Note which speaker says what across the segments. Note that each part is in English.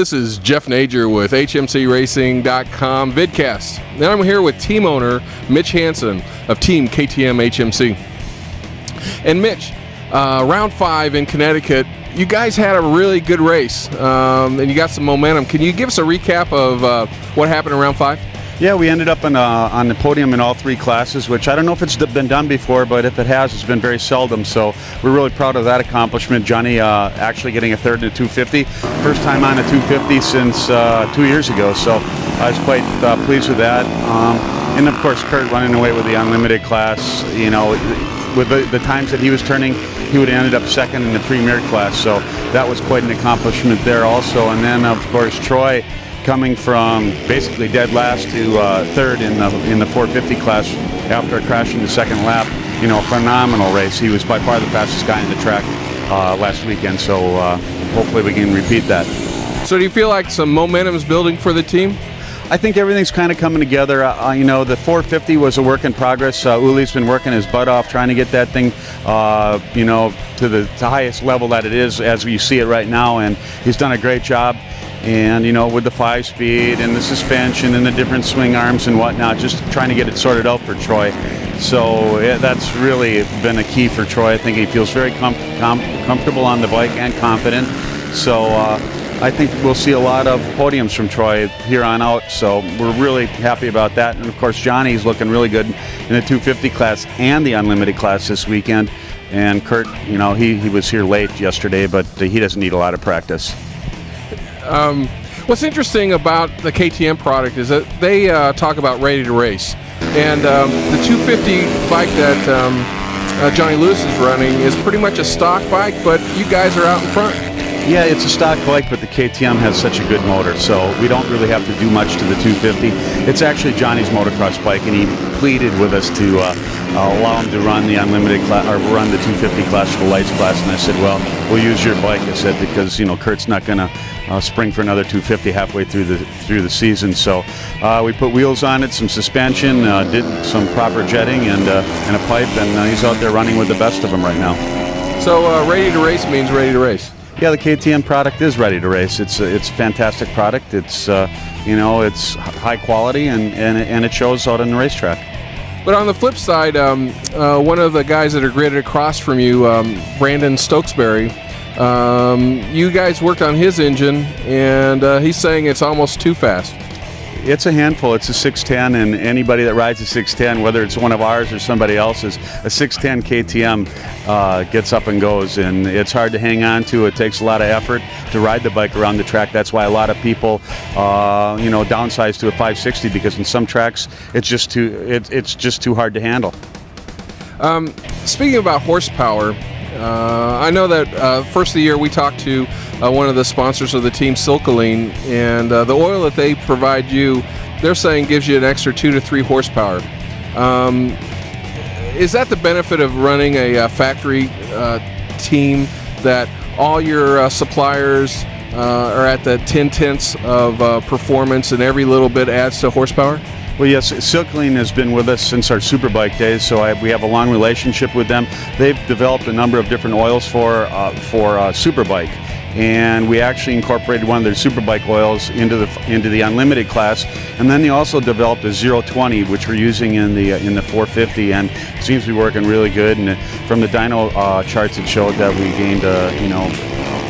Speaker 1: this is Jeff Nager with HMCRacing.com vidcast. And I'm here with team owner Mitch Hansen of Team KTM HMC. And Mitch, round 5 in Connecticut, you guys had a really good race, and you got some momentum. Can you give us a recap of what happened in round 5?
Speaker 2: Yeah, we ended up on the podium in all 3 classes, which I don't know if it's been done before, but if it has, it's been very seldom. So we're really proud of that accomplishment. Johnny actually getting a third in a 250. First time on a 250 since 2 years ago, so I was quite pleased with that. And of course, Kurt running away with the unlimited class. You know, with the times that he was turning, he would have ended up second in the premier class. So that was quite an accomplishment there also. And then, of course, Troy coming from basically dead last to third in the 450 class after a crash in the second lap. You know, phenomenal race. He was by far the fastest guy in the track last weekend, so hopefully we can repeat that.
Speaker 1: So do you feel like some momentum is building for the team?
Speaker 2: I think everything's kind of coming together. You know, the 450 was a work in progress. Uli's been working his butt off trying to get that thing, you know, to the highest level that it is as we see it right now, and he's done a great job. And, you know, with the 5-speed and the suspension and the different swing arms and whatnot, just trying to get it sorted out for Troy. So that's really been a key for Troy. I think he feels very comfortable on the bike and confident. So I think we'll see a lot of podiums from Troy here on out. So we're really happy about that. And, of course, Johnny's looking really good in the 250 class and the unlimited class this weekend. And Kurt, you know, he was here late yesterday, but he doesn't need a lot of practice.
Speaker 1: What's interesting about the KTM product is that they talk about ready to race, and the 250 bike that Johnny Lewis is running is pretty much a stock bike, but you guys are out in front.
Speaker 2: Yeah, it's a stock bike, but the KTM has such a good motor, so we don't really have to do much to the 250. It's actually Johnny's motocross bike, and he pleaded with us to allow him to run the unlimited class or run the 250 class for the lights class. And I said, well, we'll use your bike. I said, because, you know, Kurt's not going to spring for another 250 halfway through the season. So we put wheels on it, some suspension, did some proper jetting and a pipe, and he's out there running with the best of them right now.
Speaker 1: So ready to race means ready to race.
Speaker 2: Yeah, the KTM product is ready to race. It's a fantastic product. It's you know, it's high quality and it shows out on the racetrack.
Speaker 1: But on the flip side, one of the guys that are graded across from you, Brandon Stokesbury, you guys worked on his engine, and he's saying it's almost too fast.
Speaker 2: It's a handful. It's a 610, and anybody that rides a 610, whether it's one of ours or somebody else's, a 610 KTM gets up and goes, and it's hard to hang on to. It takes a lot of effort to ride the bike around the track. That's why a lot of people, you know, downsize to a 560, because in some tracks it's just too hard to handle.
Speaker 1: Speaking about horsepower, I know that first of the year we talked to one of the sponsors of the team, Silkaline, and the oil that they provide you, they're saying gives you an extra 2 to 3 horsepower. Is that the benefit of running a factory team, that all your suppliers are at the 10/10ths of performance and every little bit adds to horsepower?
Speaker 2: Well, yes, Silkaline has been with us since our Superbike days, so we have a long relationship with them. They've developed a number of different oils for Superbike, and we actually incorporated one of their Superbike oils into the unlimited class. And then they also developed a 020, which we're using in the 450, and it seems to be working really good. And from the dyno charts, it showed that we gained, you know,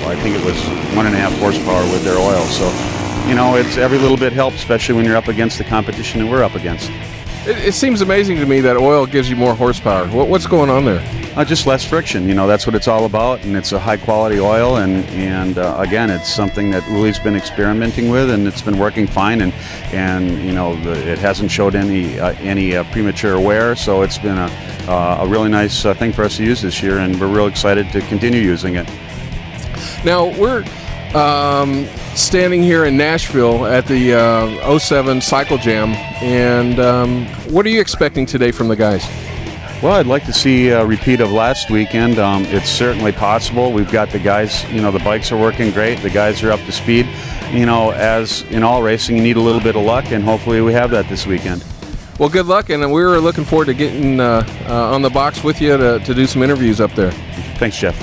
Speaker 2: I think it was 1.5 horsepower with their oil. So, you know, it's every little bit helps, especially when you're up against the competition that we're up against.
Speaker 1: It seems amazing to me that oil gives you more horsepower. What's going on there?
Speaker 2: Just less friction. You know, that's what it's all about, and it's a high-quality oil. And again, it's something that Uli's been experimenting with, and it's been working fine. And you know, it hasn't showed any premature wear. So it's been a really nice thing for us to use this year, and we're real excited to continue using it.
Speaker 1: Now we're standing here in Nashville at the 07 Cycle Jam, and what are you expecting today from the guys?
Speaker 2: Well, I'd like to see a repeat of last weekend. It's certainly possible. We've got the guys, you know, the bikes are working great. The guys are up to speed. You know, as in all racing, you need a little bit of luck, and hopefully we have that this weekend.
Speaker 1: Well, good luck, and we were looking forward to getting on the box with you to do some interviews up there.
Speaker 2: Thanks, Jeff.